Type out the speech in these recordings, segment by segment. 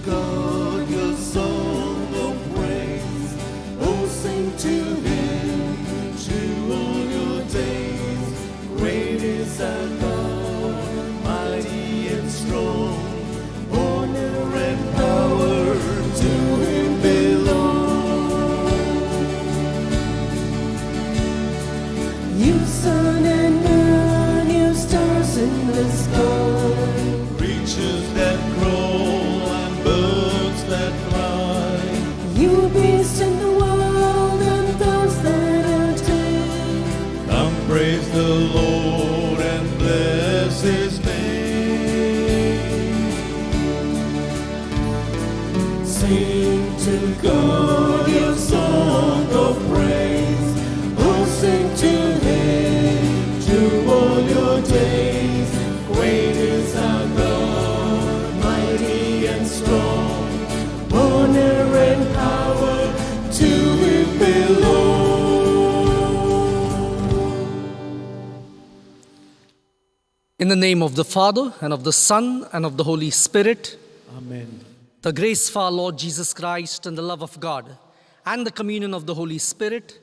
God your song of praise. Oh, sing to Him through all your days. Great is our God, mighty and strong. Honor and power to Him belong. You sun and moon, you stars in the sky, creatures that crawl and birds that fly, you beasts in the world and those that are tame. Come praise the Lord and bless His name. Sing to God your song of praise. Oh, sing to Him through all your days. Great is our God, mighty and strong. Honor and power to Him belong. In the name of the Father, and of the Son, and of the Holy Spirit. Amen. The grace of our Lord Jesus Christ and the love of God and the communion of the Holy Spirit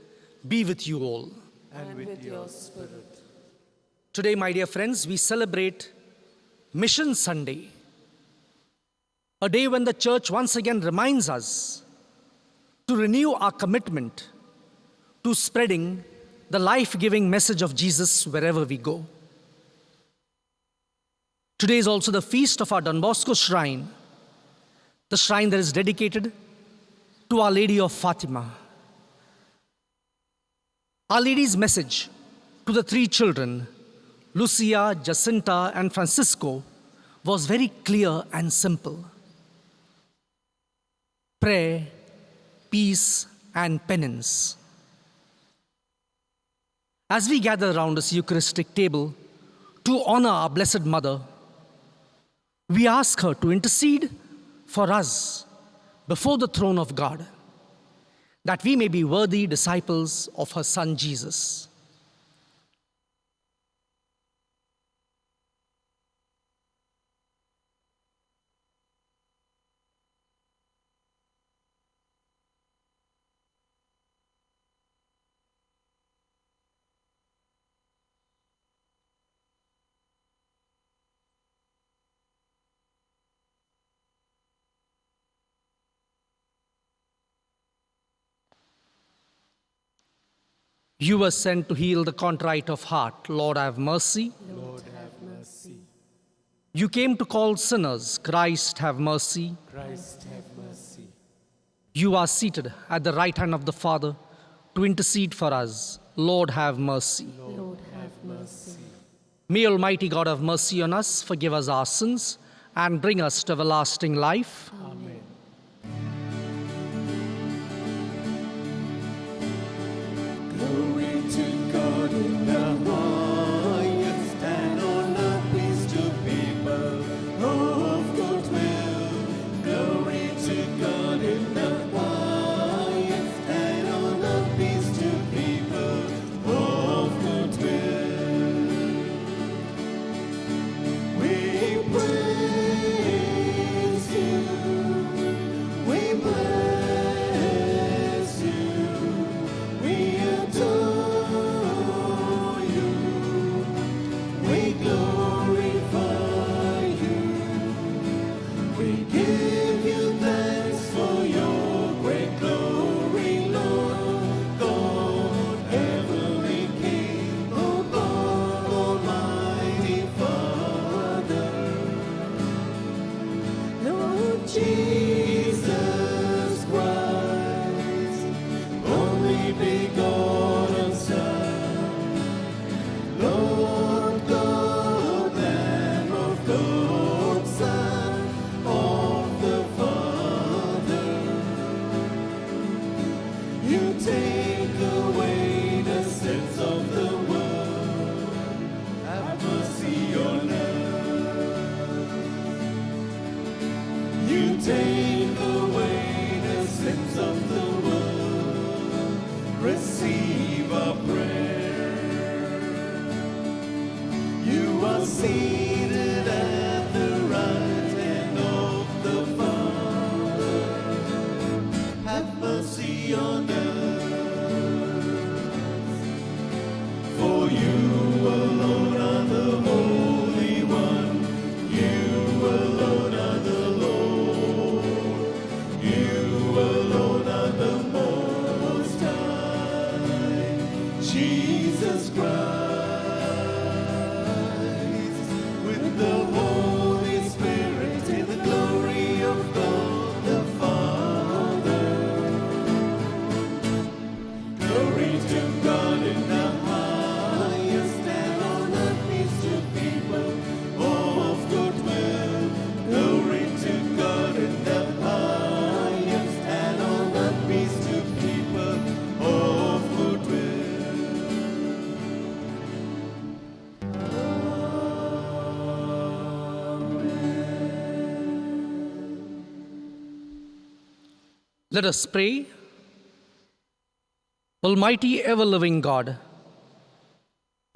be with you all. And with your spirit. Today, my dear friends, we celebrate Mission Sunday, a day when the Church once again reminds us to renew our commitment to spreading the life-giving message of Jesus wherever we go. Today is also the feast of our Don Bosco Shrine, the shrine that is dedicated to Our Lady of Fatima. Our Lady's message to the three children, Lucia, Jacinta, and Francisco, was very clear and simple. Prayer, peace, and penance. As we gather around this Eucharistic table to honor our Blessed Mother, we ask her to intercede for us before the throne of God, that we may be worthy disciples of her Son Jesus. You were sent to heal the contrite of heart. Lord, have mercy. Lord, have mercy. You came to call sinners. Christ, have mercy. Christ, have mercy. You are seated at the right hand of the Father to intercede for us. Lord, have mercy. Lord, have mercy. May Almighty God have mercy on us, forgive us our sins, and bring us to everlasting life. Amen. Glory to God in the highest, and on earth peace to people of good will. Glory to God in the highest, and on earth peace to people of good will. We praise you, we bless you, we adore you, we glorify you, we give you thanks for your great glory, Lord God, heavenly King, oh God, Almighty Father. Lord Jesus Christ, only begotten Son, Lord God, Lamb of God, Son of the Father. You take away the sins of the world. Have mercy on us. You take away the sins of the world. Receive our prayer. You are seated at the right hand of the Father. Jesus Christ, with the Holy Spirit in the glory of God the Father. Glory to God in the highest, and on earth peace to people of good will. Glory to God in the highest, and on earth peace to people of good will. Let us pray. Almighty ever-living God,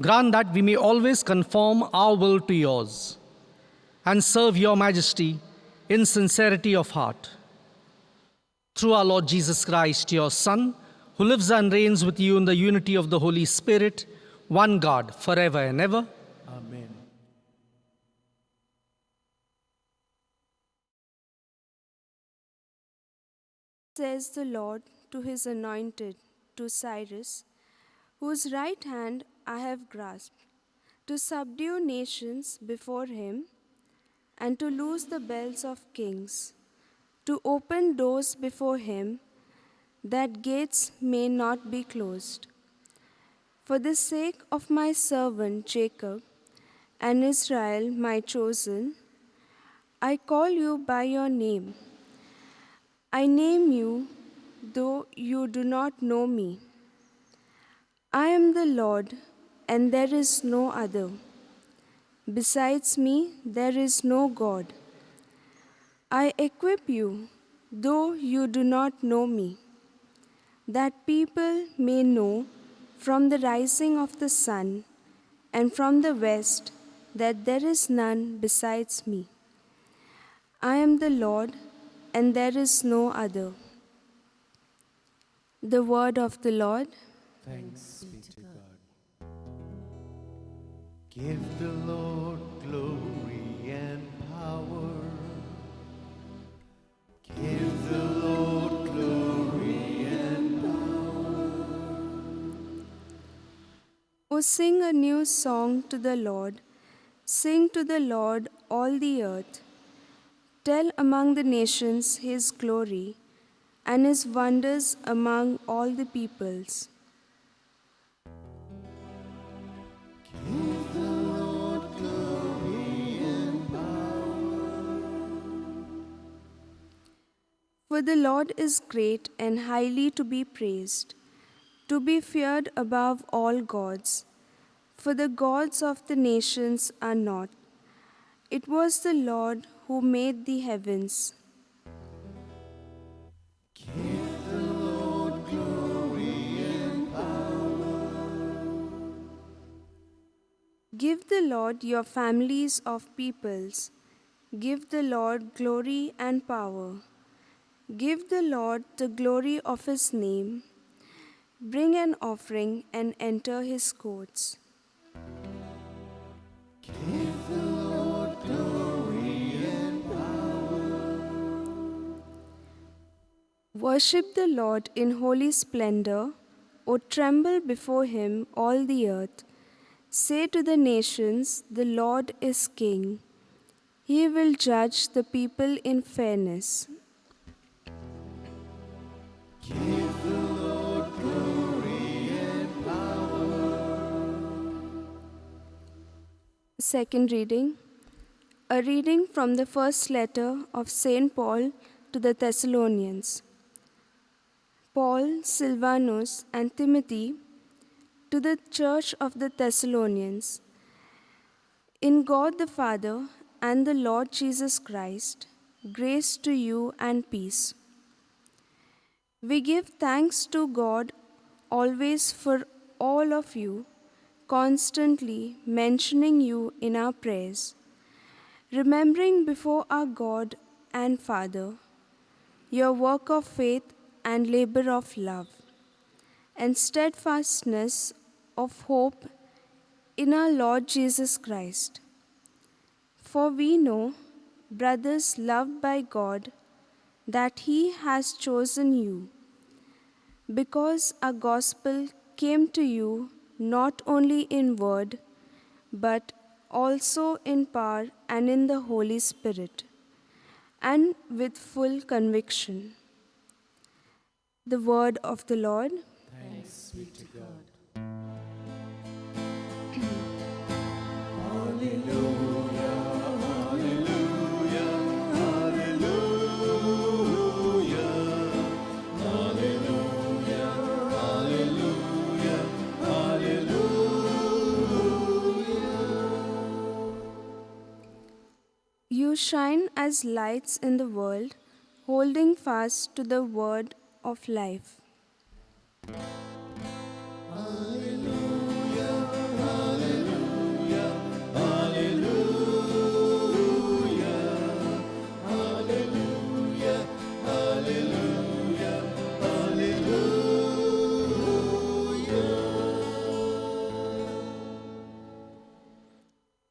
grant that we may always conform our will to yours and serve your majesty in sincerity of heart. Through our Lord Jesus Christ, your Son, who lives and reigns with you in the unity of the Holy Spirit, one God, forever and ever. Amen. Says the Lord to his anointed, to Cyrus, whose right hand I have grasped, to subdue nations before him, and to loose the belts of kings, to open doors before him, that gates may not be closed. For the sake of my servant Jacob and Israel, my chosen, I call you by your name. I name you, though you do not know me. I am the Lord, and there is no other. Besides me, there is no God. I equip you, though you do not know me, that people may know from the rising of the sun and from the west that there is none besides me. I am the Lord, and there is no other. The word of the Lord. Thanks be to God. Give the Lord glory and power. Give the Lord glory and O sing a new song to the Lord. Sing to the Lord, all the earth. Tell among the nations his glory and his wonders among all the peoples. For the Lord is great and highly to be praised, to be feared above all gods. For the gods of the nations are not. It was the Lord who made the heavens. Give the Lord your families of peoples. Give the Lord glory and power. Give the Lord the glory of his name. Bring an offering and enter his courts. Worship the Lord in holy splendor. O tremble before him, all the earth. Say to the nations, the Lord is king. He will judge the people in fairness. Second reading. A reading from the first letter of St. Paul to the Thessalonians. Paul, Silvanus, and Timothy, to the church of the Thessalonians. In God the Father and the Lord Jesus Christ, grace to you and peace. We give thanks to God always for all of you, constantly mentioning you in our prayers, remembering before our God and Father your work of faith and labor of love, and steadfastness of hope in our Lord Jesus Christ. For we know, brothers loved by God, that He has chosen you, because our gospel came to you not only in word, but also in power and in the Holy Spirit, and with full conviction. The word of the Lord. Thanks be to God. You shine as lights in the world, holding fast to the word of life.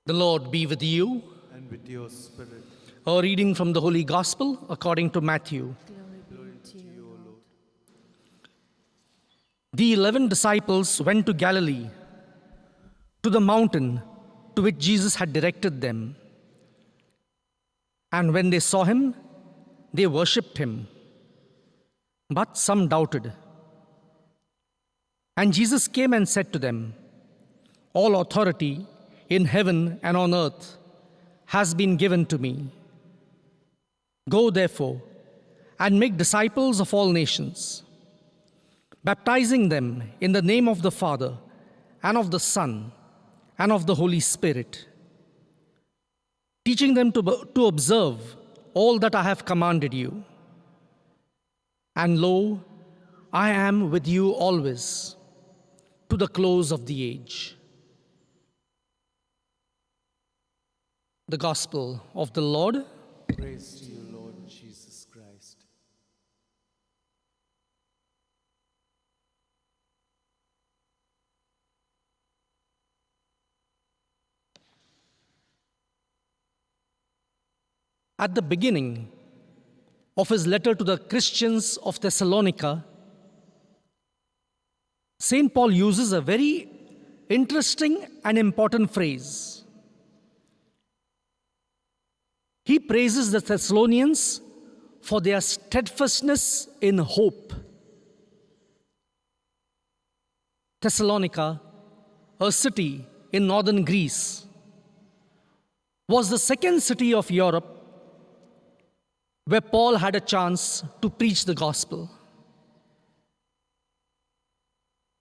The Lord be with you. And with your spirit. A reading from the Holy Gospel according to Matthew. The 11 disciples went to Galilee, to the mountain to which Jesus had directed them. And when they saw him, they worshipped him. But some doubted. And Jesus came and said to them, "All authority in heaven and on earth has been given to me. Go therefore and make disciples of all nations, baptizing them in the name of the Father and of the Son and of the Holy Spirit, teaching them to observe all that I have commanded you. And lo, I am with you always, to the close of the age." The Gospel of the Lord. Praise to you, Lord Jesus Christ. At the beginning of his letter to the Christians of Thessalonica, St. Paul uses a very interesting and important phrase. He praises the Thessalonians for their steadfastness in hope. Thessalonica, a city in northern Greece, was the second city of Europe where Paul had a chance to preach the gospel.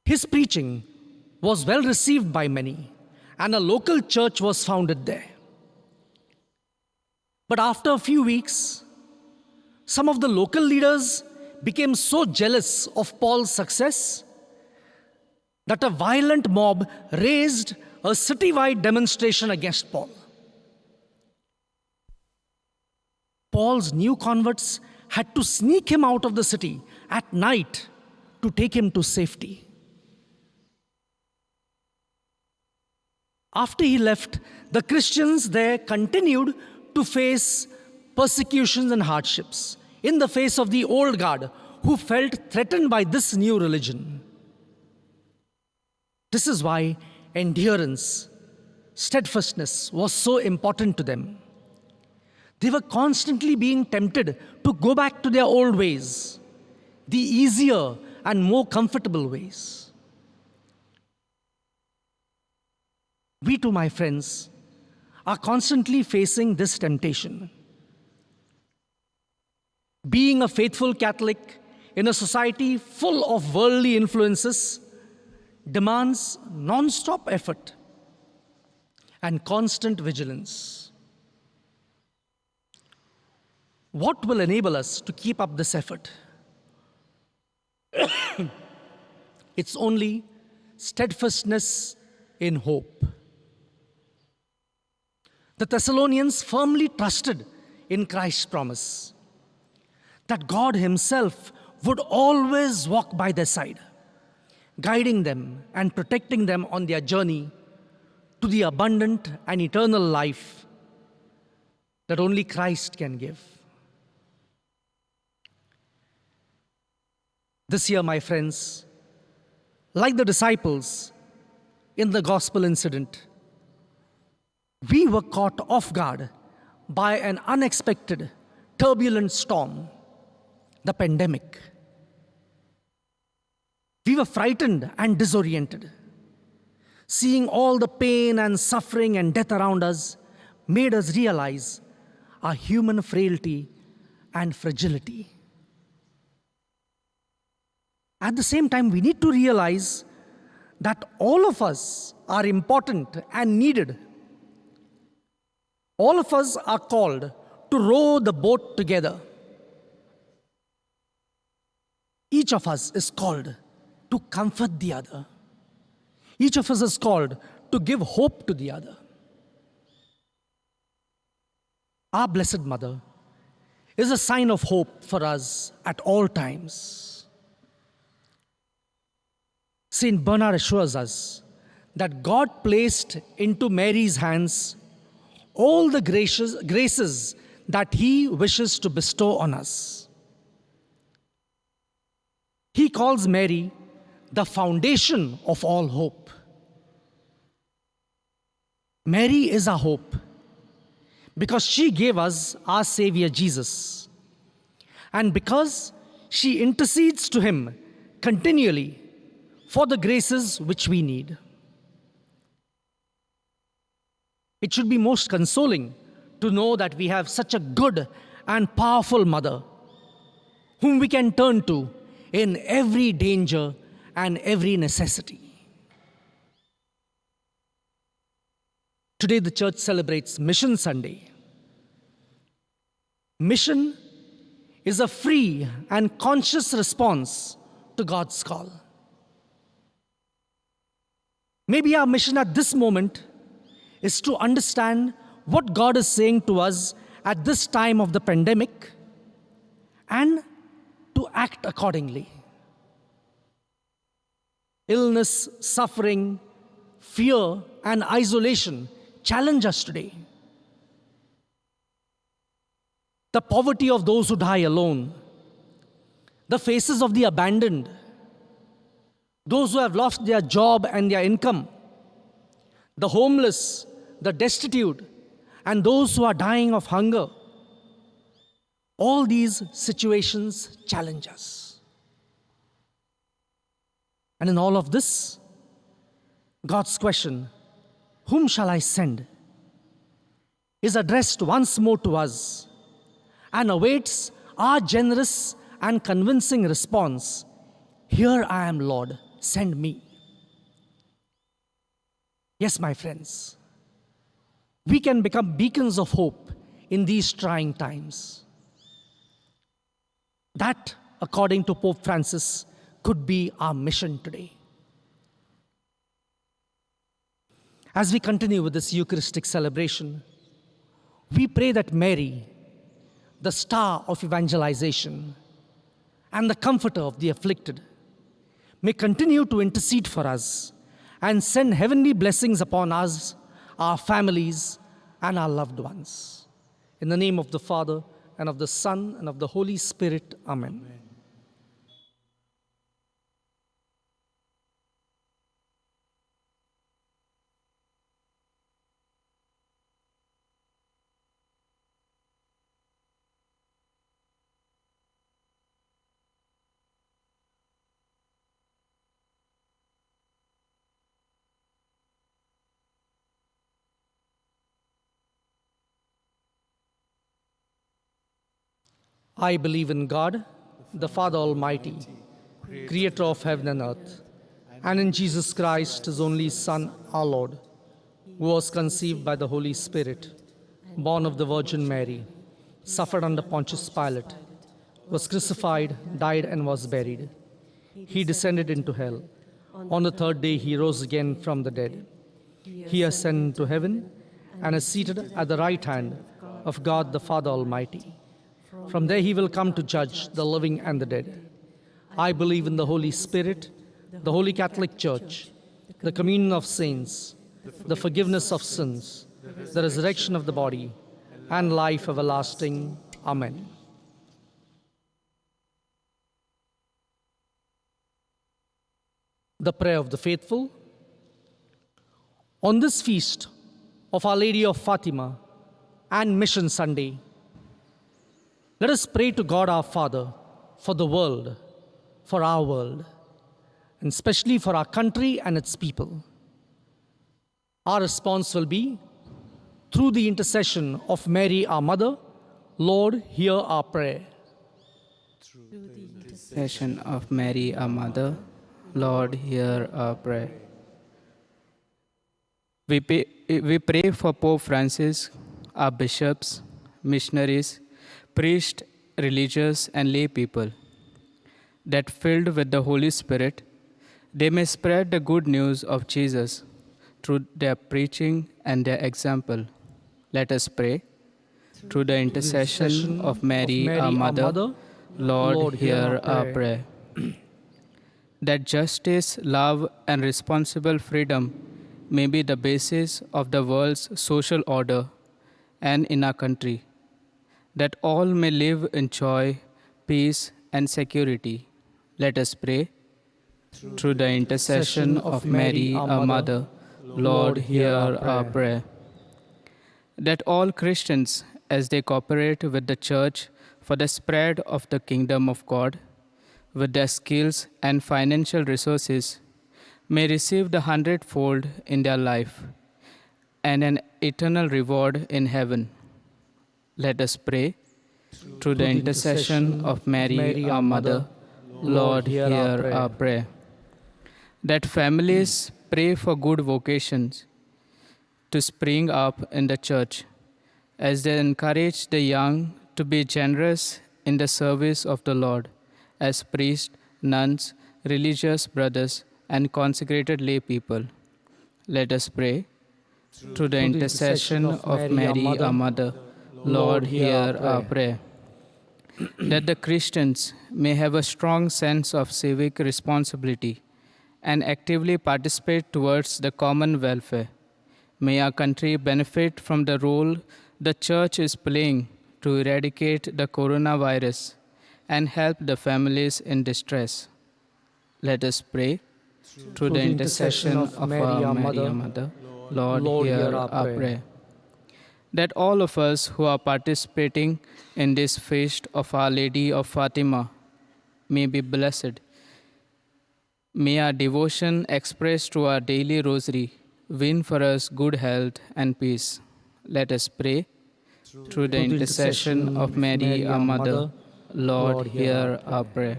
His preaching was well received by many, and a local church was founded there. But after a few weeks, some of the local leaders became so jealous of Paul's success that a violent mob raised a citywide demonstration against Paul. Paul's new converts had to sneak him out of the city at night to take him to safety. After he left, the Christians there continued to face persecutions and hardships in the face of the old guard who felt threatened by this new religion. This is why endurance, steadfastness was so important to them. They were constantly being tempted to go back to their old ways, the easier and more comfortable ways. We too, my friends, are constantly facing this temptation. Being a faithful Catholic in a society full of worldly influences demands non-stop effort and constant vigilance. What will enable us to keep up this effort? It's only steadfastness in hope. The Thessalonians firmly trusted in Christ's promise that God Himself would always walk by their side, guiding them and protecting them on their journey to the abundant and eternal life that only Christ can give. This year, my friends, Like the disciples in the gospel incident, we were caught off guard by an unexpected, turbulent storm, the pandemic. We were frightened and disoriented. Seeing all the pain and suffering and death around us made us realize our human frailty and fragility. At the same time, we need to realize that all of us are important and needed. All of us are called to row the boat together. Each of us is called to comfort the other. Each of us is called to give hope to the other. Our Blessed Mother is a sign of hope for us at all times. Saint Bernard assures us that God placed into Mary's hands all the graces that He wishes to bestow on us. He calls Mary the foundation of all hope. Mary is our hope because she gave us our Savior Jesus, and because she intercedes to Him continually for the graces which we need. It should be most consoling to know that we have such a good and powerful mother whom we can turn to in every danger and every necessity. Today the church celebrates Mission Sunday. Mission is a free and conscious response to God's call. Maybe our mission at this moment is to understand what God is saying to us at this time of the pandemic and to act accordingly. Illness, suffering, fear, and isolation challenge us today. The poverty of those who die alone, the faces of the abandoned, those who have lost their job and their income, the homeless, the destitute, and those who are dying of hunger. All these situations challenge us. And in all of this, God's question, whom shall I send, is addressed once more to us and awaits our generous and convincing response, "Here I am, Lord, send me." Yes, my friends, we can become beacons of hope in these trying times. That, according to Pope Francis, could be our mission today. As we continue with this Eucharistic celebration, we pray that Mary, the star of evangelization and the comforter of the afflicted, may continue to intercede for us and send heavenly blessings upon us, our families, and our loved ones. In the name of the Father, and of the Son, and of the Holy Spirit. Amen. I believe in God, the Father Almighty, creator of heaven and earth, and in Jesus Christ, His only Son, our Lord, who was conceived by the Holy Spirit, born of the Virgin Mary, suffered under Pontius Pilate, was crucified, died, and was buried. He descended into hell. On the third day, He rose again from the dead. He ascended to heaven and is seated at the right hand of God the Father Almighty. From there He will come to judge the living and the dead. I believe in the Holy Spirit, the Holy Catholic Church, the communion of saints, the forgiveness of sins, the resurrection of the body, and life everlasting. Amen. the prayer of the faithful. On this feast of Our Lady of Fatima and Mission Sunday, let us pray to God our Father for the world, for our world, and especially for our country and its people. Our response will be, through the intercession of Mary, our Mother, Lord, hear our prayer. Intercession of Mary, our Mother, Lord, hear our prayer. We pray for Pope Francis, our bishops, missionaries, priests, religious, and lay people, that filled with the Holy Spirit, they may spread the good news of Jesus through their preaching and their example. Let us pray. Through the intercession of Mary, our Mother, Lord, hear our prayer. That justice, love, and responsible freedom may be the basis of the world's social order and in our country, that all may live in joy, peace, and security. Let us pray. Through the intercession of Mary, our Mother, Lord, hear our prayer. That all Christians, as they cooperate with the Church for the spread of the kingdom of God, with their skills and financial resources, may receive the 100-fold in their life and an eternal reward in heaven. Let us pray. Through the intercession of Mary, our Mother, Lord, hear our prayer. That families pray for good vocations to spring up in the Church, as they encourage the young to be generous in the service of the Lord, as priests, nuns, religious brothers, and consecrated lay people. Let us pray. Through the intercession of Mary, our Mother, Lord, hear our prayer. That the Christians may have a strong sense of civic responsibility and actively participate towards the common welfare. May our country benefit from the role the Church is playing to eradicate the coronavirus and help the families in distress. Let us pray. Through the intercession of Mary, our Mother, Lord, hear our prayer. That all of us who are participating in this feast of Our Lady of Fatima may be blessed. May our devotion expressed through our daily rosary win for us good health and peace. Let us pray. Through the intercession of Mary, our Mother, Lord, hear our prayer.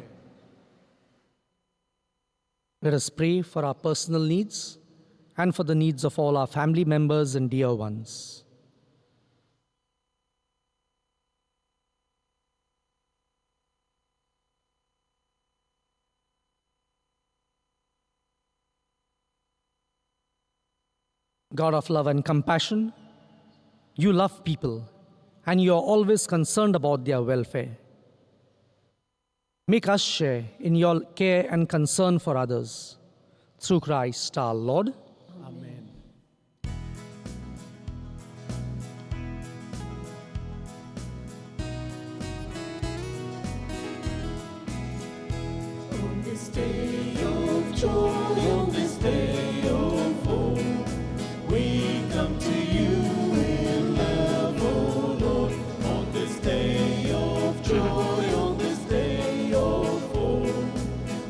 Let us pray for our personal needs and for the needs of all our family members and dear ones. God of love and compassion, you love people and you are always concerned about their welfare. Make us share in your care and concern for others. Through Christ our Lord. Amen. On this day of joy, on this day of hope, we come to you in love, oh Lord. On this day of joy, on this day of hope,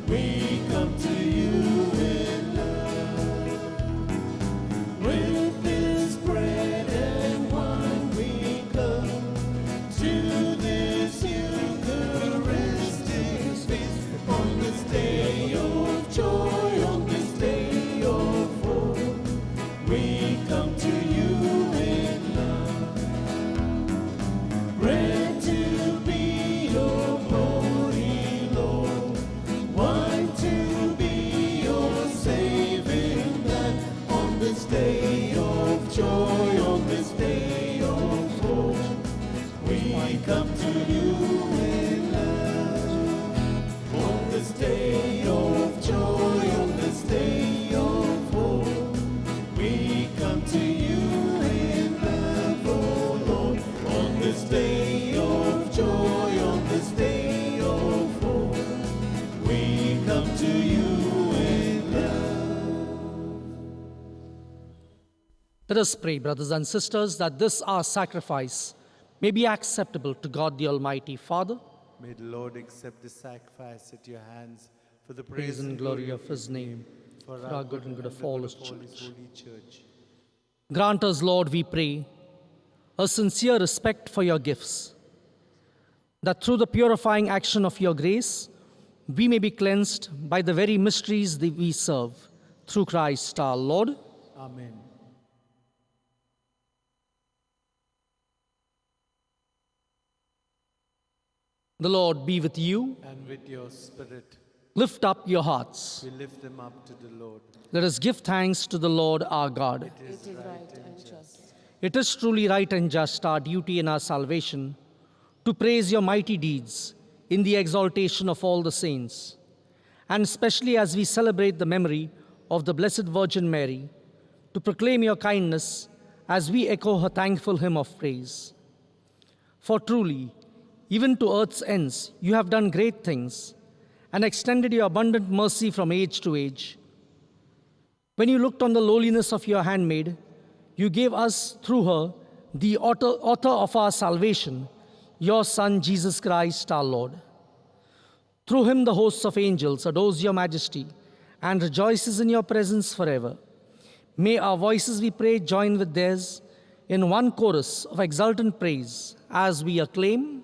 we come to you in love. With this bread and wine we come to this Eucharistic feast. On this day of joy, on this day of hope, we come to you in love. Bread to be your glory, Lord. Wine to be your saving blood. On this day of joy, on this day of hope, we come to you in love. On this day of joy, on this day of hope, we come to you in love, oh Lord. On this day of joy, on this day of hope, we come to you in love. Let us pray, brothers and sisters, that this our sacrifice may be acceptable to God the Almighty Father. May the Lord accept the sacrifice at your hands for the Praise and glory of His name, for our good and good of all His Holy church. Holy Church. Grant us, Lord, we pray, a sincere respect for your gifts, that through the purifying action of your grace, we may be cleansed by the very mysteries that we serve. Through Christ our Lord. Amen. The Lord be with you. And with your spirit, Lift up your hearts. we lift them up to the Lord. Let us give thanks to the Lord our God. It is right and just. It is truly right and just, our duty and our salvation, to praise your mighty deeds in the exaltation of all the saints, and especially as we celebrate the memory of the Blessed Virgin Mary, to proclaim your kindness as we echo her thankful hymn of praise. For truly, even to earth's ends, you have done great things and extended your abundant mercy from age to age. When you looked on the lowliness of your handmaid, you gave us through her the author of our salvation, your Son, Jesus Christ our Lord. Through him the hosts of angels adores your majesty and rejoices in your presence forever. May our voices, we pray, join with theirs in one chorus of exultant praise as we acclaim,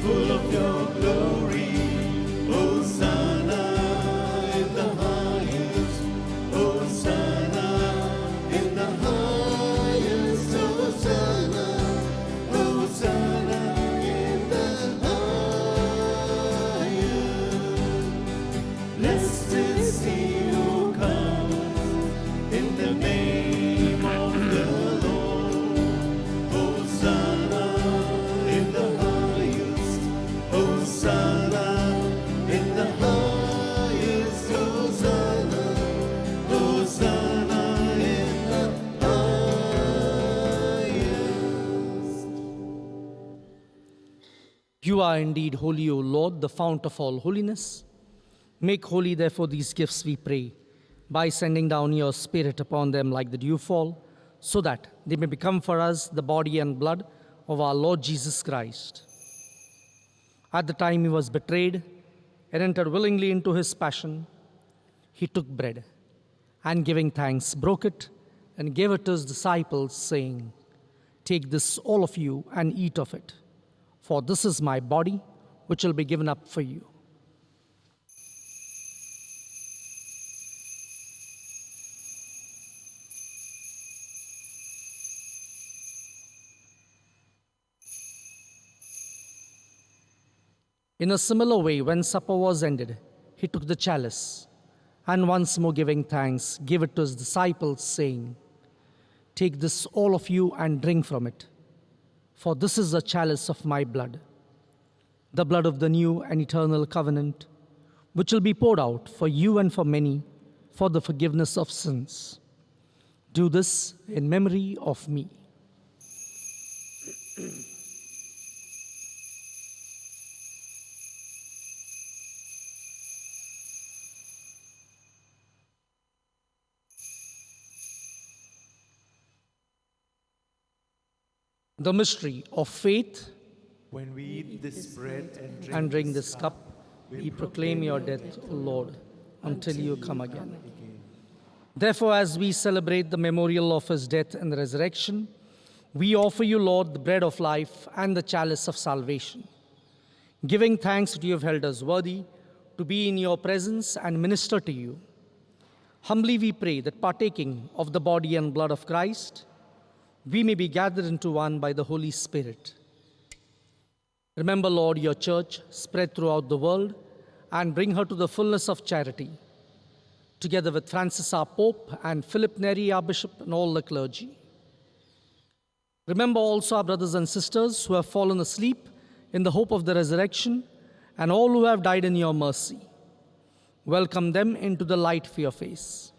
Full of your glory, Hosanna in the highest, Hosanna in the highest, Hosanna, Hosanna in the highest. Blessed is he who comes in the name of the Lord, Hosanna in the highest, Hosanna in the highest, Hosanna, Hosanna in the highest. You are indeed holy, O Lord, the fount of all holiness. Make holy, therefore, these gifts, we pray, by sending down your Spirit upon them like the dewfall, so that they may become for us the body and blood of our Lord Jesus Christ. At the time he was betrayed and entered willingly into his passion, he took bread, and giving thanks, broke it, and gave it to his disciples, saying, "Take this, all of you, and eat of it, for this is my body, which will be given up for you." In a similar way, when supper was ended, he took the chalice, and once more giving thanks, gave it to his disciples, saying, "Take this, all of you, and drink from it, for this is the chalice of my blood, the blood of the new and eternal covenant, which will be poured out for you and for many for the forgiveness of sins. Do this in memory of me." The mystery of faith. When we eat this bread And drink this cup, we proclaim your death, O Lord, until you come again. Therefore, as we celebrate the memorial of his death and resurrection, we offer you, Lord, the bread of life and the chalice of salvation. Giving thanks that you have held us worthy to be in your presence and minister to you. Humbly we pray that partaking of the body and blood of Christ, we may be gathered into one by the Holy Spirit. Remember, Lord, your church spread throughout the world and bring her to the fullness of charity, together with Francis our Pope and Philip Neri our Bishop and all the clergy. Remember also our brothers and sisters who have fallen asleep in the hope of the resurrection and all who have died in your mercy. Welcome them into the light of your face.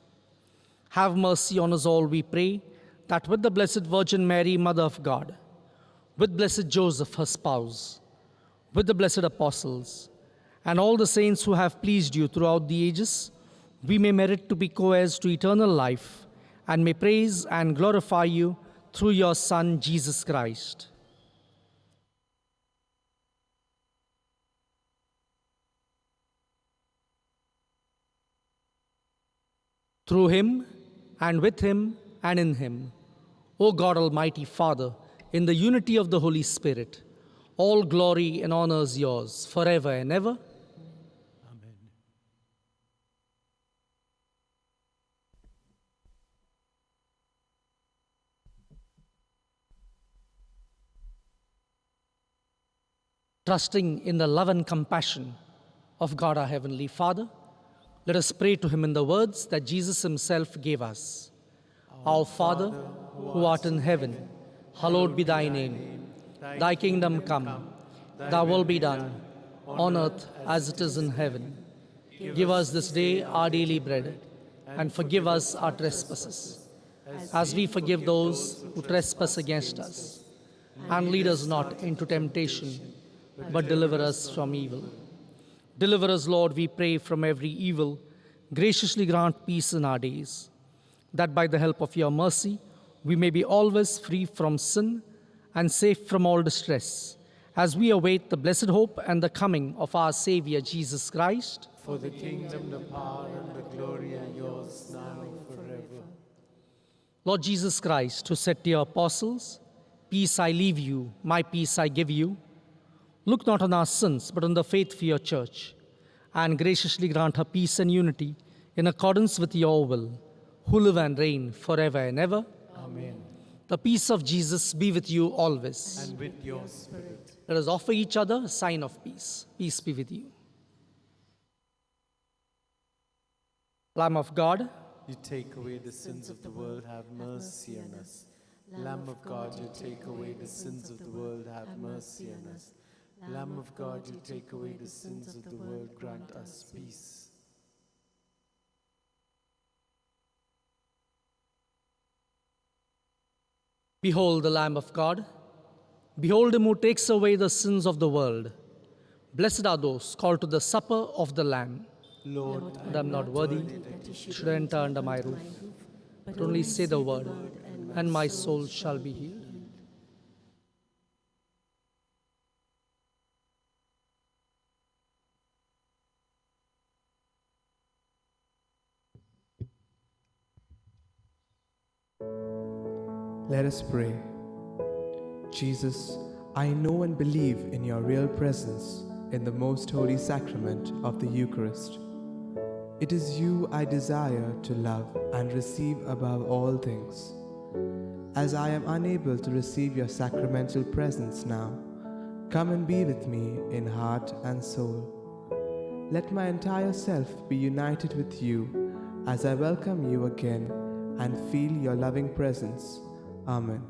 Have mercy on us all, we pray, that with the Blessed Virgin Mary, Mother of God, with blessed Joseph, her spouse, with the blessed apostles, and all the saints who have pleased you throughout the ages, we may merit to be co-heirs to eternal life and may praise and glorify you through your Son, Jesus Christ. Through him, and with him, and in him, O God Almighty Father, in the unity of the Holy Spirit, all glory and honor is yours forever and ever. Amen. Trusting in the love and compassion of God our Heavenly Father, let us pray to him in the words that Jesus himself gave us. Our Father, who art in heaven, hallowed be thy name. Thy kingdom come, thy will be done, on earth as it is in heaven. Give us this day our daily bread, and forgive us our trespasses, as we forgive those who trespass against us. And lead us not into temptation, but deliver us from evil. Deliver us, Lord, we pray, from every evil. Graciously grant peace in our days, that by the help of your mercy we may be always free from sin and safe from all distress, as we await the blessed hope and the coming of our Savior Jesus Christ. For the kingdom, the power, and the glory are yours now and forever. Lord Jesus Christ, who said to your apostles, "Peace I leave you, my peace I give you," look not on our sins, but on the faith of your church, and graciously grant her peace and unity in accordance with your will, who live and reign forever and ever. Amen. The peace of Jesus be with you always. And with your spirit. Let us offer each other a sign of peace. Peace be with you. Lamb of God, You take away the sins of the world, have mercy on us. Lamb of God, you take away the sins of the world, have mercy on us. Lamb of God, you take away the sins of the world, grant us peace. behold the Lamb of God. Behold him who takes away the sins of the world. Blessed are those called to the supper of the Lamb. Lord, And I am not worthy that you should enter under my roof, but only say the word, and my soul shall be healed. Let us pray. Jesus, I know and believe in your real presence in the most holy sacrament of the Eucharist. It is you I desire to love and receive above all things. As I am unable to receive your sacramental presence now, come and be with me in heart and soul. Let my entire self be united with you as I welcome you again and feel your loving presence. Amen.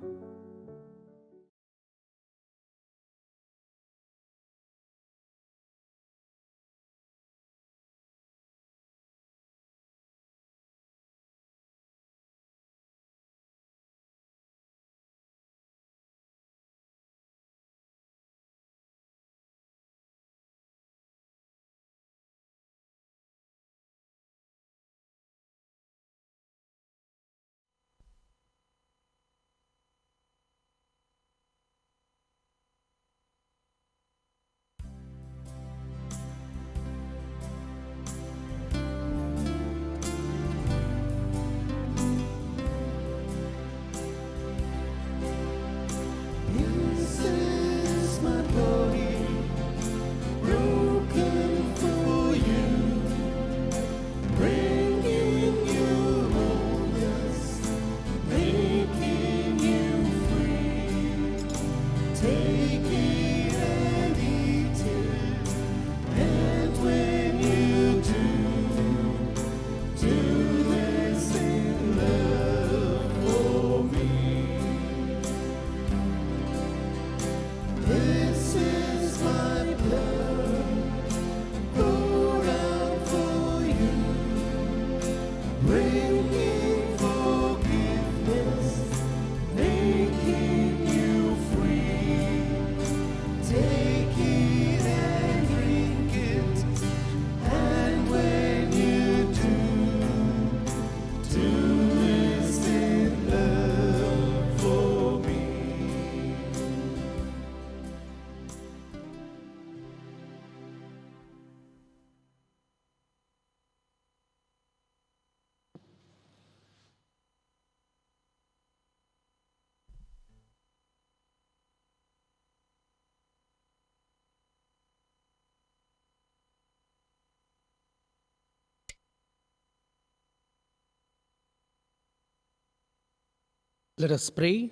Let us pray.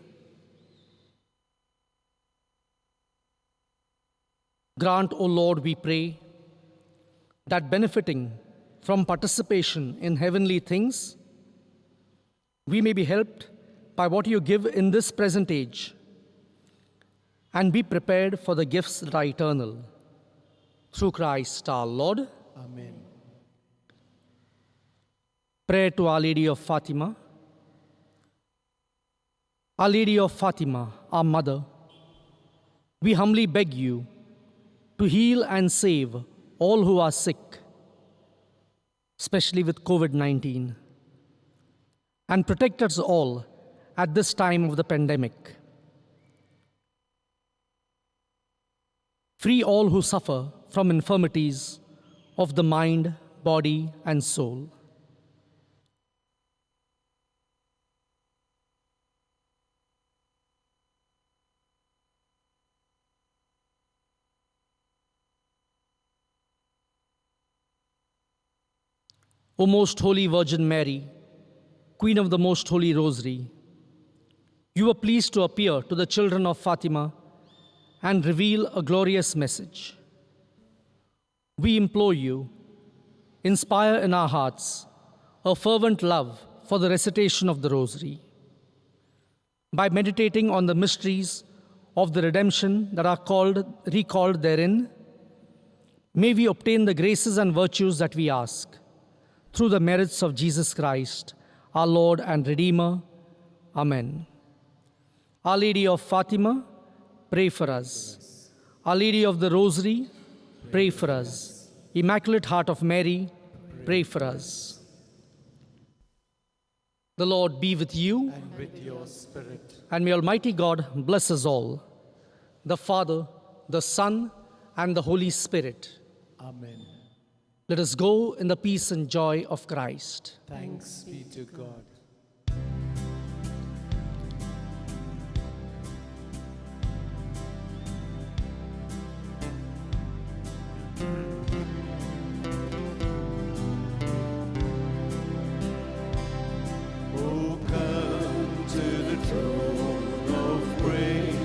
Grant, O Lord, we pray, that benefiting from participation in heavenly things, we may be helped by what you give in this present age and be prepared for the gifts that are eternal. Through Christ our Lord. Amen. Prayer to Our Lady of Fatima. Our Lady of Fatima, our Mother, we humbly beg you to heal and save all who are sick, especially with COVID-19, and protect us all at this time of the pandemic. Free all who suffer from infirmities of the mind, body, and soul. O Most Holy Virgin Mary, Queen of the Most Holy Rosary, you were pleased to appear to the children of Fatima and reveal a glorious message. We implore you, inspire in our hearts a fervent love for the recitation of the Rosary. By meditating on the mysteries of the redemption that are recalled therein, may we obtain the graces and virtues that we ask, through the merits of Jesus Christ, our Lord and Redeemer. Amen. Our Lady of Fatima, pray for us. Our Lady of the Rosary, pray for us. Immaculate Heart of Mary, pray for us. The Lord be with you. And with your spirit. And may Almighty God bless us all, the Father, the Son, and the Holy Spirit. Amen. Let us go in the peace and joy of Christ. Thanks be to God. Oh, come to the throne of grace.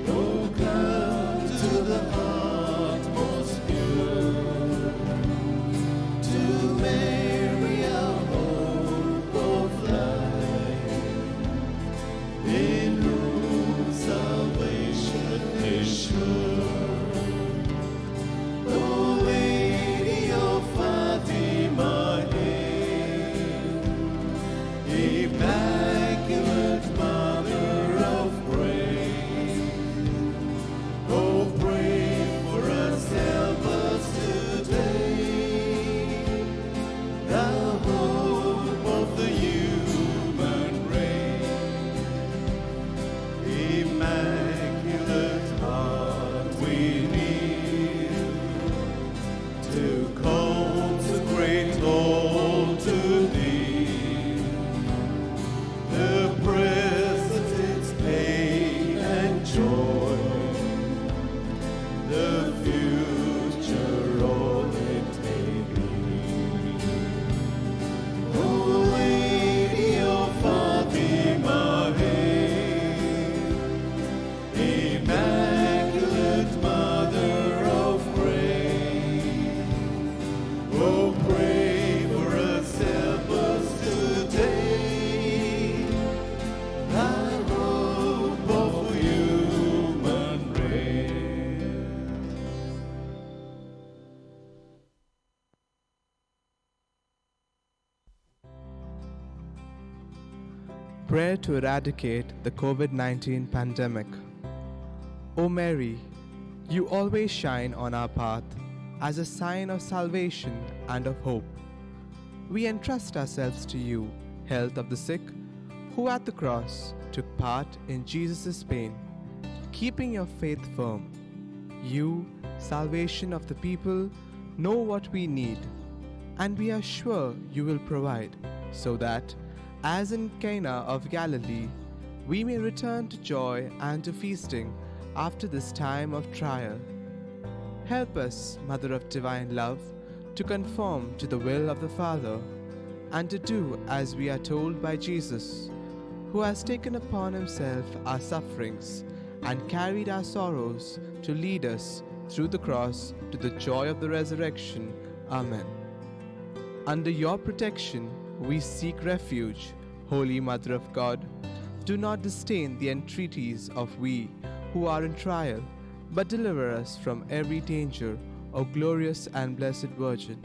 Oh, come to the heart most pure. To Mary, our hope of life, in whom salvation is sure. O Lady of Fatima, hail, Immaculate Mother of Grace. Oh, pray for us, help us today, the hope of the human race. Immaculate Heart, we kneel to consecrate all to thee. The present its pain and joy, the future all it may be. O Lady of Fatima, hail, Immaculate Mother of Grace. Oh, pray for us, help us today, the hope of human race. Prayer to eradicate the COVID-19 pandemic. O Mary, you always shine on our path as a sign of salvation and of hope. We entrust ourselves to you, health of the sick, who at the cross took part in Jesus' pain, keeping your faith firm. You, salvation of the people, know what we need, and we are sure you will provide, so that, as in Cana of Galilee, we may return to joy and to feasting after this time of trial. Help us, Mother of Divine Love, to conform to the will of the Father, and to do as we are told by Jesus, who has taken upon himself our sufferings and carried our sorrows to lead us through the cross to the joy of the resurrection. Amen. Under your protection we seek refuge, Holy Mother of God. Do not disdain the entreaties of we who are in trial, but deliver us from every danger, O glorious and blessed Virgin.